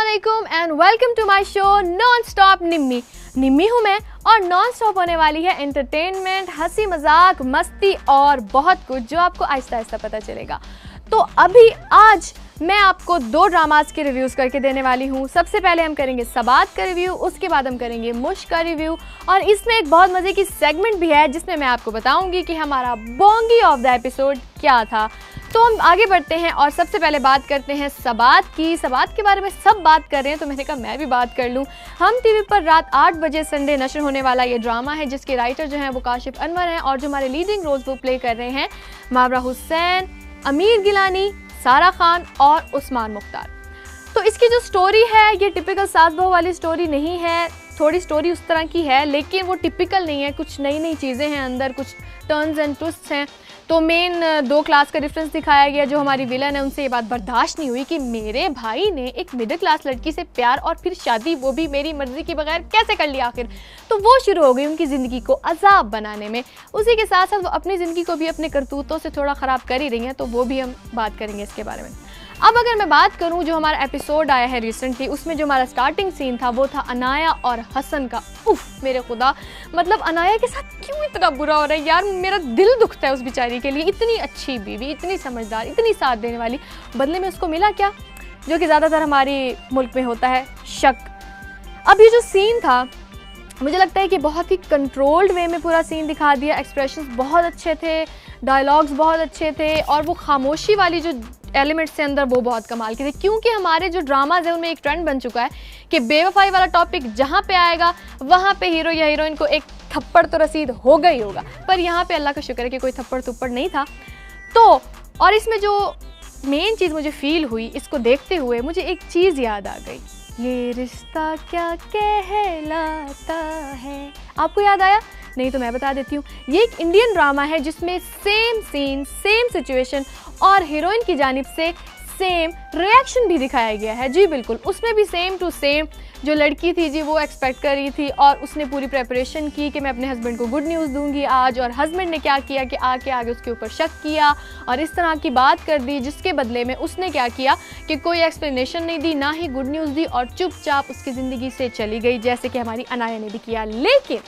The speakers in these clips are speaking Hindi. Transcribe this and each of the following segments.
अस्सलामुअलैकुम and welcome to my show non stop Nimmi. Nimmi हूँ मैं और नॉन स्टॉप होने वाली है एंटरटेनमेंट, हंसी मजाक, मस्ती और बहुत कुछ जो आपको आहिस्ता आहिस्ता पता चलेगा। तो अभी आज मैं आपको दो ड्रामास के रिव्यूज़ करके देने वाली हूँ। सबसे पहले हम करेंगे सबात का रिव्यू, उसके बाद हम करेंगे मुश्क का रिव्यू और इसमें एक बहुत मज़े की सेगमेंट भी है जिसमें मैं आपको बताऊंगी कि हमारा बोंगी ऑफ द एपिसोड क्या था। तो हम आगे बढ़ते हैं और सबसे पहले बात करते हैं सबात की। सबात के बारे में सब बात कर रहे हैं तो मैंने कहा मैं भी बात कर लूँ। हम टीवी पर रात 8 बजे संडे नशर होने वाला ये ड्रामा है जिसके राइटर जो हैं वो काशिफ अनवर हैं और जो हमारे लीडिंग रोल्स वो प्ले कर रहे हैं मावरा हुसैन, अमीर गिलानी, सारा खान और उस्मान मुख्तार। तो इसकी जो स्टोरी है ये टिपिकल सास बहू वाली स्टोरी नहीं है, थोड़ी स्टोरी उस तरह की है लेकिन वो टिपिकल नहीं है, कुछ नई नई चीज़ें हैं अंदर, कुछ टर्न्स एंड ट्विस्ट्स हैं। तो मेन 2 क्लास का डिफरेंस दिखाया गया। जो हमारी विलन है उनसे ये बात बर्दाश्त नहीं हुई कि मेरे भाई ने एक मिडिल क्लास लड़की से प्यार और फिर शादी, वो भी मेरी मर्जी के बगैर कैसे कर लिया आखिर। तो वो शुरू हो गई उनकी ज़िंदगी को अजाब बनाने में। उसी के साथ साथ वो अपनी ज़िंदगी को भी अपने करतूतों से थोड़ा ख़राब कर ही रही हैं, तो वो भी हम बात करेंगे इसके बारे में। अब अगर मैं बात करूं जो हमारा एपिसोड आया है रिसेंटली, उसमें जो हमारा स्टार्टिंग सीन था वो था अनाया और हसन का। उफ मेरे खुदा, मतलब अनाया के साथ क्यों इतना बुरा हो रहा है यार, मेरा दिल दुखता है उस बेचारी के लिए। इतनी अच्छी बीवी, इतनी समझदार, इतनी साथ देने वाली, बदले में उसको मिला क्या, जो कि ज़्यादातर हमारे मुल्क में होता है, शक। अब ये जो सीन था मुझे लगता है कि बहुत ही कंट्रोल्ड वे में पूरा सीन दिखा दिया। एक्सप्रेशंस बहुत अच्छे थे, डायलॉग्स बहुत अच्छे थे और वो खामोशी वाली जो एलिमेंट्स से अंदर वो बहुत कमाल के थे। क्योंकि हमारे जो ड्रामाज हैं उनमें एक ट्रेंड बन चुका है कि बेवफाई वाला टॉपिक जहाँ पे आएगा वहाँ पे हीरो या हीरोइन को एक थप्पड़ तो रसीद होगा ही होगा, पर यहाँ पे अल्लाह का शुक्र है कि कोई थप्पड़ थप्पड़ नहीं था। तो और इसमें जो मेन चीज़ मुझे फील हुई, इसको देखते हुए मुझे एक चीज़ याद आ गई, ये रिश्ता क्या कहलाता है। आपको याद आया? नहीं तो मैं बता देती हूँ। ये एक इंडियन ड्रामा है जिसमें सेम सीन, सेम सिचुएशन और हीरोइन की जानिब से सेम रिएक्शन भी दिखाया गया है। जी बिल्कुल, उसमें भी सेम टू सेम जो लड़की थी जी वो एक्सपेक्ट कर रही थी और उसने पूरी प्रेपरेशन की कि मैं अपने हस्बैंड को गुड न्यूज़ दूंगी आज, और हस्बैंड ने क्या किया कि आगे उसके ऊपर शक किया और इस तरह की बात कर दी, जिसके बदले में उसने क्या किया कि कोई एक्सप्लेनेशन नहीं दी, ना ही गुड न्यूज़ दी और चुपचाप उसकी ज़िंदगी से चली गई, जैसे कि हमारी अनाया ने भी किया। लेकिन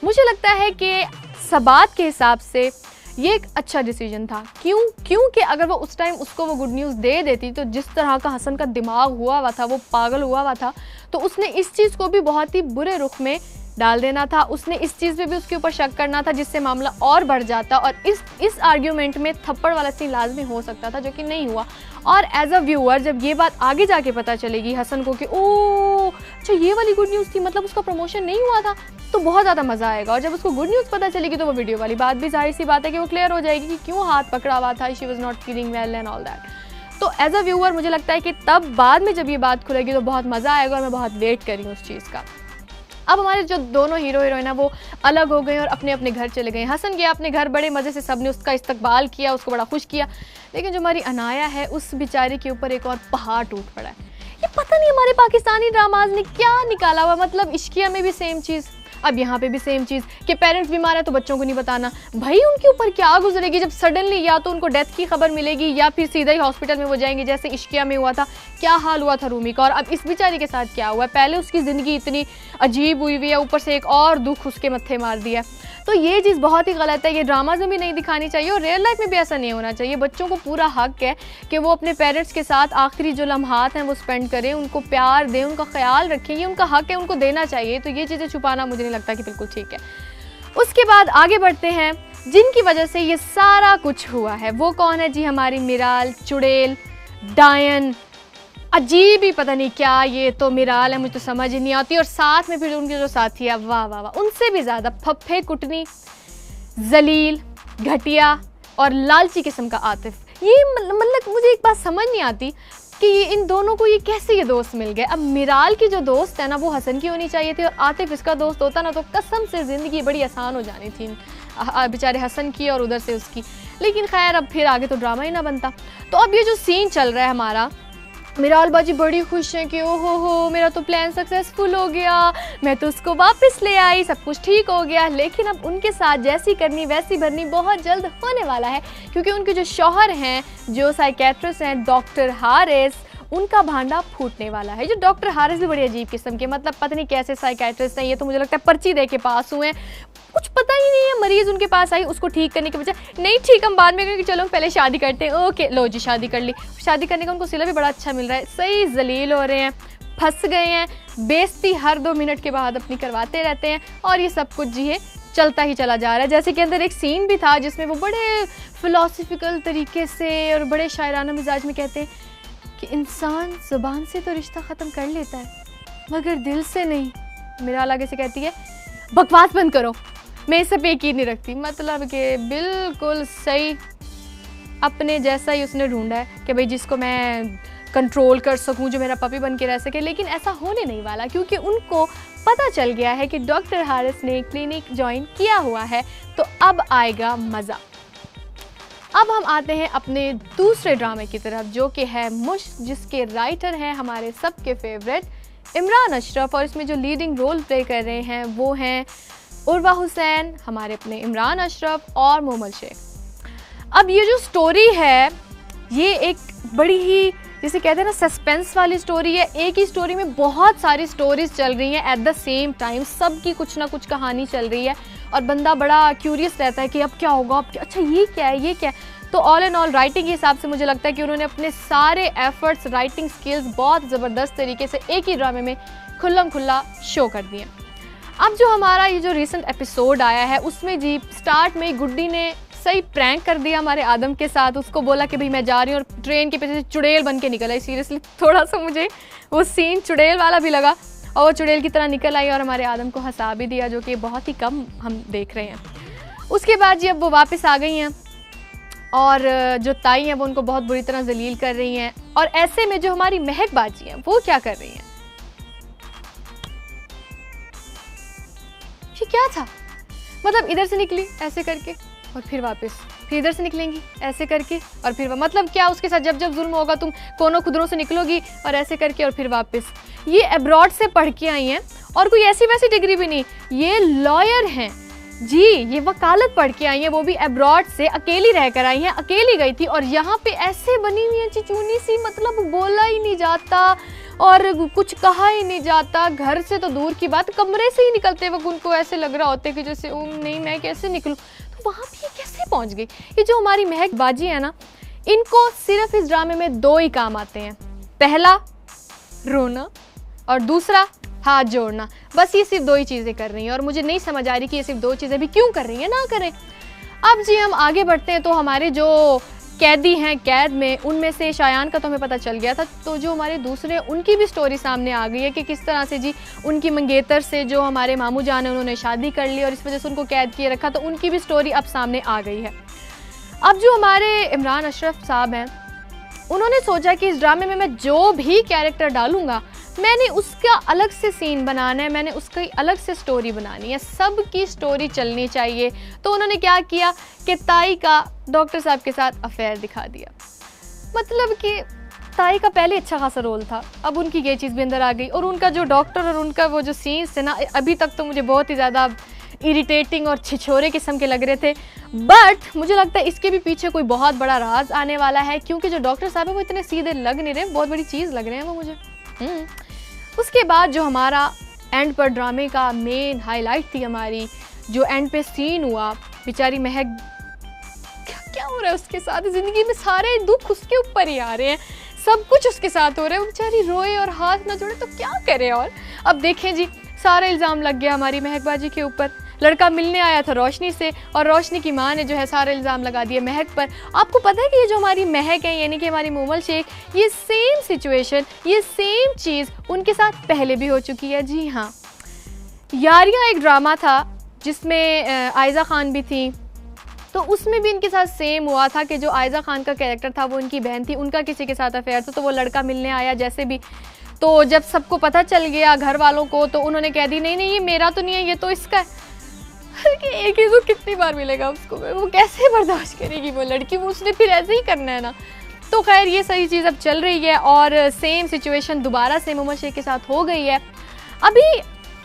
मुझे लगता है कि सबात के हिसाब से ये एक अच्छा डिसीजन था। क्योंकि अगर वो उस टाइम उसको वो गुड न्यूज़ दे देती तो जिस तरह का हसन का दिमाग हुआ था, वो पागल हुआ था, तो उसने इस चीज़ को भी बहुत ही बुरे रुख में डाल देना था। उसने इस चीज़ पे भी उसके ऊपर शक करना था जिससे मामला और बढ़ जाता और इस आर्ग्यूमेंट में थप्पड़ वाला सीन लाजमी हो सकता था, जो कि नहीं हुआ। और एज अ व्यूअर जब ये बात आगे जाके पता चलेगी हसन को कि ओ अच्छा ये वाली गुड न्यूज़ थी, मतलब उसका प्रमोशन नहीं हुआ था, तो बहुत ज़्यादा मज़ा आएगा। और जब उसको गुड न्यूज़ पता चलेगी तो वो वीडियो वाली बात भी जाहिर सी बात है कि वो क्लियर हो जाएगी कि क्यों हाथ पकड़ा हुआ था, she was not feeling well and all that. तो एज अ व्यूअर मुझे लगता है कि तब बाद में जब ये बात खुलेगी तो बहुत मज़ा आएगा और मैं बहुत वेट कर रही हूँ उस चीज़ का। अब हमारे जो दोनों हीरो हीरोइन है वो अलग हो गए और अपने अपने घर चले गए। हसन गया अपने घर, बड़े मज़े से सबने उसका इस्तकबाल किया, उसको बड़ा खुश किया। लेकिन जो हमारी अनाया है उस बेचारे के ऊपर एक और पहाड़ टूट पड़ा है। ये पता नहीं हमारे पाकिस्तानी ड्रामाज ने क्या निकाला हुआ, मतलब इश्किया में भी सेम चीज़, अब यहाँ पे भी सेम चीज़ कि पेरेंट्स बीमार है तो बच्चों को नहीं बताना। भाई उनके ऊपर क्या गुजरेगी जब सडनली या तो उनको डेथ की खबर मिलेगी या फिर सीधा ही हॉस्पिटल में वो जाएंगे, जैसे इश्किया में हुआ था। क्या हाल हुआ था रूमी का, और अब इस बेचारी के साथ क्या हुआ है। पहले उसकी ज़िंदगी इतनी अजीब हुई हुई है, ऊपर से एक और दुख उसके मत्थे मार दिया। तो ये चीज़ बहुत ही गलत है, ये ड्रामाज में भी नहीं दिखानी चाहिए और रियल लाइफ में भी ऐसा नहीं होना चाहिए। बच्चों को पूरा हक है कि वो अपने पेरेंट्स के साथ आखिरी जो लम्हात हैं वो स्पेंड करें, उनको प्यार दें, उनका ख्याल रखें, ये उनका हक है, उनको देना चाहिए। तो ये चीज़ें छुपाना मुझे नहीं लगता कि बिल्कुल ठीक है। उसके बाद आगे बढ़ते हैं, जिनकी वजह से ये सारा कुछ हुआ है वो कौन है जी, हमारी मिराल, चुड़ैल, डायन, अजीब ही पता नहीं क्या, ये तो मिराल है मुझे तो समझ ही नहीं आती, और साथ में फिर उनके जो साथी है वाह वाह वाह, उनसे भी ज़्यादा फप्फे कुटनी, जलील, घटिया और लालची किस्म का आतिफ। ये मतलब मुझे एक बात समझ नहीं आती कि इन दोनों को ये कैसे ये दोस्त मिल गए। अब मिराल की जो दोस्त है ना वो हसन की होनी चाहिए थी और आतिफ इसका दोस्त होता ना तो कसम से ज़िंदगी बड़ी आसान हो जानी थी बेचारे हसन की और उधर से उसकी। लेकिन खैर अब फिर आगे तो ड्रामा ही ना बनता। तो अब ये जो सीन चल रहा है हमारा, मिराल बाजी बड़ी खुश हैं कि ओ हो मेरा तो प्लान सक्सेसफुल हो गया, मैं तो उसको वापस ले आई, सब कुछ ठीक हो गया। लेकिन अब उनके साथ जैसी करनी वैसी भरनी बहुत जल्द होने वाला है, क्योंकि उनके जो शौहर हैं, जो साइकेट्रिस्ट हैं डॉक्टर हारिस, उनका भांडा फूटने वाला है। जो डॉक्टर हारिस भी बड़ी अजीब किस्म के, मतलब पता नहीं कैसे साइकेट्रिस्ट हैं ये, तो मुझे लगता है पर्ची दे के पास हुए हैं, कुछ पता ही नहीं है। मरीज़ उनके पास आई, उसको ठीक करने के बजाय नहीं ठीक हम बाद में करेंगे, चलो पहले शादी करते हैं, ओके लो जी शादी कर ली। शादी करने का उनको सिला भी बड़ा अच्छा मिल रहा है, सही जलील हो रहे हैं, फंस गए हैं, बेइज्जती हर 2 मिनट के बाद अपनी करवाते रहते हैं, और ये सब कुछ जी है चलता ही चला जा रहा है। जैसे कि अंदर एक सीन भी था जिसमें वो बड़े फिलोसफिकल तरीके से और बड़े शायराना मिजाज में कहते हैं कि इंसान ज़ुबान से तो रिश्ता ख़त्म कर लेता है मगर दिल से नहीं। मेरा आगे से कहती है बकवास बंद करो, मैं इस पे यकीन नहीं रखती। मतलब कि बिल्कुल सही, अपने जैसा ही उसने ढूंढा है कि भाई जिसको मैं कंट्रोल कर सकूं, जो मेरा पपी बन के रह सके। लेकिन ऐसा होने नहीं वाला, क्योंकि उनको पता चल गया है कि डॉक्टर हारिस ने क्लिनिक ज्वाइन किया हुआ है, तो अब आएगा मज़ा। अब हम आते हैं अपने दूसरे ड्रामे की तरफ, जो कि है मुश्क, जिसके राइटर हैं हमारे सबके फेवरेट इमरान अशरफ, और इसमें जो लीडिंग रोल प्ले कर रहे हैं वो हैं उर्वा हुसैन, हमारे अपने इमरान अशरफ और मोमल शेख। अब ये जो स्टोरी है ये एक बड़ी ही, जिसे कहते हैं ना, सस्पेंस वाली स्टोरी है। एक ही स्टोरी में बहुत सारी स्टोरीज चल रही हैं एट द सेम टाइम, सबकी कुछ ना कुछ कहानी चल रही है और बंदा बड़ा क्यूरियस रहता है कि अब क्या होगा, अब क्या, अच्छा ये क्या है, ये क्या है। तो ऑल एंड ऑल राइटिंग के हिसाब से मुझे लगता है कि उन्होंने अपने सारे एफर्ट्स, राइटिंग स्किल्स बहुत ज़बरदस्त तरीके से एक ही ड्रामे में खुल्लम खुल्ला शो कर दिए। अब जो हमारा ये जो रिसेंट एपिसोड आया है उसमें जी स्टार्ट में गुड्डी ने सही प्रैंक कर दिया हमारे आदम के साथ। उसको बोला कि भाई मैं जा रही हूँ, और ट्रेन के पीछे से चुड़ैल बन के निकल आई। सीरियसली थोड़ा सा मुझे वो सीन चुड़ैल वाला भी लगा, और वो चुड़ैल की तरह निकल आई और हमारे आदम को हंसा भी दिया, जो कि बहुत ही कम हम देख रहे हैं। उसके बाद जी अब वो वापस आ गई हैं और जो ताई हैं वो उनको बहुत बुरी तरह जलील कर रही हैं। और ऐसे में जो हमारी महक बाजी हैं वो क्या कर रही हैं, ये क्या था, मतलब इधर से निकली ऐसे करके और फिर वापस, फिर इधर से निकलेंगी ऐसे करके और फिर मतलब क्या उसके साथ जब जब जुल्म होगा तुम कोनों खुदरों से निकलोगी और ऐसे करके और फिर वापस। ये अब्रॉड से पढ़ के आई हैं और कोई ऐसी वैसी डिग्री भी नहीं, ये लॉयर हैं जी, ये वकालत पढ़ के आई हैं, वो भी अब्रॉड से, अकेली रहकर आई हैं, अकेली गई थी और यहाँ पे ऐसे बनी हुई है चिचूनी सी, मतलब बोला ही नहीं जाता और कुछ कहा ही नहीं जाता। घर से तो दूर की बात, कमरे से ही निकलते वक्त उनको ऐसे लग रहा होता है कि जैसे नहीं मैं कैसे निकलूं, तो वहाँ भी ये कैसे पहुँच गई। ये जो हमारी महक बाजी है ना, इनको सिर्फ इस ड्रामे में 2 ही काम आते हैं, पहला रोना और दूसरा हाथ जोड़ना। बस ये सिर्फ 2 ही चीज़ें कर रही हैं और मुझे नहीं समझ आ रही कि ये सिर्फ 2 चीज़ें भी क्यों कर रही हैं, ना करें। अब जी हम आगे बढ़ते हैं, तो हमारे जो कैदी हैं कैद में, उनमें से शायान का तो हमें पता चल गया था, तो जो हमारे दूसरे उनकी भी स्टोरी सामने आ गई है कि किस तरह से जी उनकी मंगेतर से जो हमारे मामू जान है उन्होंने शादी कर ली और इस वजह से उनको कैद किए रखा, तो उनकी भी स्टोरी अब सामने आ गई है। अब जो हमारे इमरान अशरफ साहब हैं, उन्होंने सोचा कि इस ड्रामे में मैं जो भी कैरेक्टर डालूंगा मैंने उसका अलग से सीन बनाना है, मैंने उसकी अलग से स्टोरी बनानी है, सबकी स्टोरी चलनी चाहिए। तो उन्होंने क्या किया कि ताई का डॉक्टर साहब के साथ अफेयर दिखा दिया। मतलब कि ताई का पहले अच्छा खासा रोल था, अब उनकी ये चीज़ भी अंदर आ गई और उनका जो डॉक्टर और उनका वो जो सीन्स थे ना, अभी तक तो मुझे बहुत ही ज़्यादा इरिटेटिंग और छिछोरे किस्म के लग रहे थे। बट मुझे लगता है इसके भी पीछे कोई बहुत बड़ा राज आने वाला है, क्योंकि जो डॉक्टर साहब है वो इतने सीधे लग नहीं रहे, बहुत बड़ी चीज़ लग रहे हैं वो मुझे। उसके बाद जो हमारा एंड पर ड्रामे का मेन हाईलाइट थी हमारी, जो एंड पे सीन हुआ, बेचारी महक क्या हो रहा है उसके साथ, ज़िंदगी में सारे दुख उसके ऊपर ही आ रहे हैं, सब कुछ उसके साथ हो रहा है, वो बेचारी रोए और हाथ ना जोड़े तो क्या करे। और अब देखें जी सारा इल्ज़ाम लग गया हमारी महक बाजी के ऊपर। लड़का मिलने आया था रोशनी से और रोशनी की माँ ने जो है सारे इल्ज़ाम लगा दिए महक पर। आपको पता है कि ये जो हमारी महक है यानी कि हमारी मोमल शेख, ये सेम सिचुएशन, ये सेम चीज़ उनके साथ पहले भी हो चुकी है। जी हाँ, यारियाँ एक ड्रामा था जिसमें आयज़ा खान भी थी, तो उसमें भी इनके साथ सेम हुआ था कि जो आयज़ा खान का कैरेक्टर था वो इनकी बहन थी, उनका किसी के साथ अफेयर था, तो वो लड़का मिलने आया जैसे भी, तो जब सबको पता चल गया घर वालों को, तो उन्होंने कह दी नहीं नहीं ये मेरा तो नहीं है, ये तो इसका है। एक ही तो कितनी बार मिलेगा उसको, वो कैसे बर्दाश्त करेगी वो लड़की, वो उसने फिर ऐसे ही करना है ना। तो खैर ये सारी चीज़ अब चल रही है और सेम सिचुएशन दोबारा से मोमल शेख के साथ हो गई है। अभी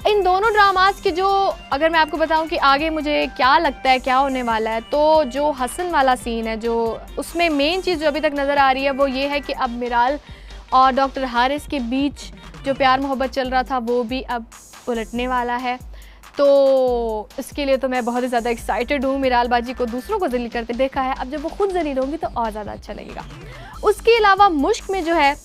इन दोनों ड्रामास के जो, अगर मैं आपको बताऊं कि आगे मुझे क्या लगता है क्या होने वाला है, तो जो हसन वाला सीन है, जो उसमें मेन चीज़ जो अभी तक नज़र आ रही है वो ये है कि अब मिराल और डॉक्टर हारिस के बीच जो प्यार मोहब्बत चल रहा था वो भी अब उलटने वाला है। तो इसके लिए तो मैं बहुत ही ज़्यादा एक्साइटेड हूँ। मिराल बाजी को दूसरों को जलील करते देखा है, अब जब वो खुद जलील होंगी तो और ज़्यादा अच्छा लगेगा। उसके अलावा मुश्क में जो है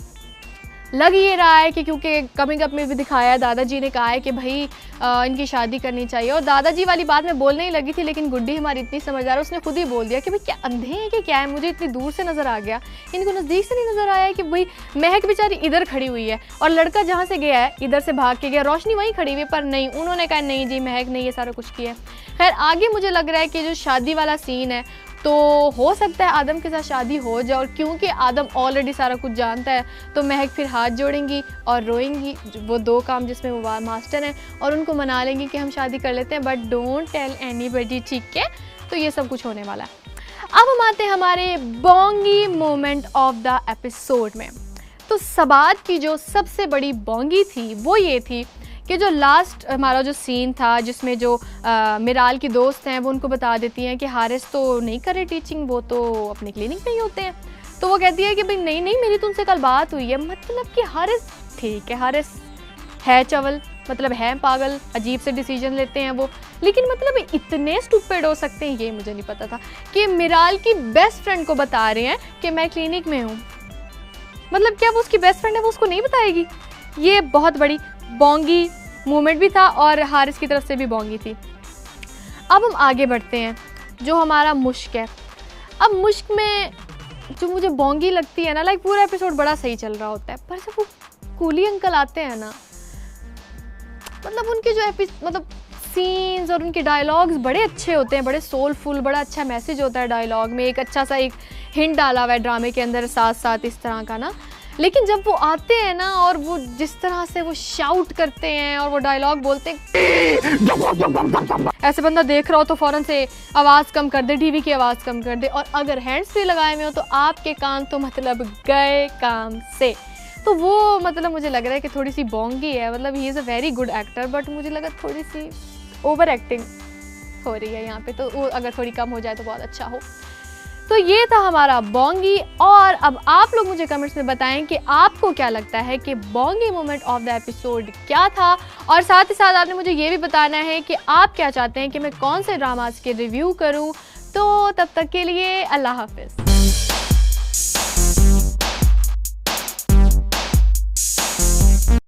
लग ये रहा है कि क्योंकि कमिंग अप में भी दिखाया है, दादाजी ने कहा है कि भाई इनकी शादी करनी चाहिए, और दादाजी वाली बात मैं बोलने ही लगी थी, लेकिन गुड्डी हमारी इतनी समझदार है, उसने खुद ही बोल दिया कि भाई क्या अंधे हैं कि क्या है, मुझे इतनी दूर से नज़र आ गया, इनको नज़दीक से नहीं नज़र आया है कि भाई महक बेचारी इधर खड़ी हुई है और लड़का जहाँ से गया है इधर से भाग के गया, रोशनी वहीं खड़ी हुई है, पर नहीं, उन्होंने कहा नहीं जी महक ने ये सारा कुछ किया है। खैर आगे मुझे लग रहा है कि जो शादी वाला सीन है तो हो सकता है आदम के साथ शादी हो जाए, और क्योंकि आदम ऑलरेडी सारा कुछ जानता है तो महक फिर हाथ जोड़ेंगी और रोएंगी, वो 2 काम जिसमें वो मास्टर हैं, और उनको मना लेंगी कि हम शादी कर लेते हैं बट डोंट टेल एनीबॉडी, ठीक है। तो ये सब कुछ होने वाला है। अब हम आते हैं हमारे Bongi moment of the episode में। तो सबात की जो सबसे बड़ी बोंगी थी वो ये थी कि जो लास्ट हमारा जो सीन था जिसमें जो मिराल की दोस्त हैं वो उनको बता देती हैं कि हारिस तो नहीं करे टीचिंग, वो तो अपने क्लिनिक में ही होते हैं। तो वो कहती है कि भाई नहीं नहीं मेरी तुमसे कल बात हुई है, मतलब कि हारिस ठीक है, हारिस है चवल, मतलब है पागल, अजीब से डिसीजन लेते हैं वो, लेकिन मतलब इतने स्टूपिड हो सकते हैं ये मुझे नहीं पता था कि मिराल की बेस्ट फ्रेंड को बता रहे हैं कि मैं क्लिनिक में हूँ। मतलब क्या वो उसकी बेस्ट फ्रेंड है, वो उसको नहीं बताएगी? ये बहुत बड़ी बोंगी मूवमेंट भी था और हारिस की तरफ से भी बोंगी थी। अब हम आगे बढ़ते हैं, जो हमारा मुश्क है। अब मुश्क में जो मुझे बोंगी लगती है ना, लाइक पूरा एपिसोड बड़ा सही चल रहा होता है, पर जब वो कूली अंकल आते हैं ना, मतलब उनके जो मतलब सीन्स और उनके डायलॉग्स बड़े अच्छे होते हैं, बड़े सोलफुल, बड़ा अच्छा मैसेज होता है डायलॉग में, एक अच्छा सा एक हिंट डाला हुआ है ड्रामे के अंदर साथ साथ इस तरह का ना। लेकिन जब वो आते हैं ना और वो जिस तरह से वो शाउट करते हैं और वो डायलॉग बोलते हैं, ऐसे बंदा देख रहा हो तो फ़ौरन से आवाज़ कम कर दे, टीवी की आवाज़ कम कर दे, और अगर हैंड्स फ्री लगाए हुए हो तो आपके कान तो मतलब गए काम से। तो वो मतलब मुझे लग रहा है कि थोड़ी सी बोंगी है, मतलब he is a very good actor, but मुझे लगा थोड़ी सी ओवर एक्टिंग हो रही है यहाँ पे, तो वो अगर थोड़ी कम हो जाए तो बहुत अच्छा हो। तो ये था हमारा बोंगी, और अब आप लोग मुझे कमेंट्स में बताएं कि आपको क्या लगता है कि Bongi moment of the episode क्या था, और साथ ही साथ आपने मुझे ये भी बताना है कि आप क्या चाहते हैं कि मैं कौन से ड्रामास के रिव्यू करूं। तो तब तक के लिए अल्लाह हाफिज़।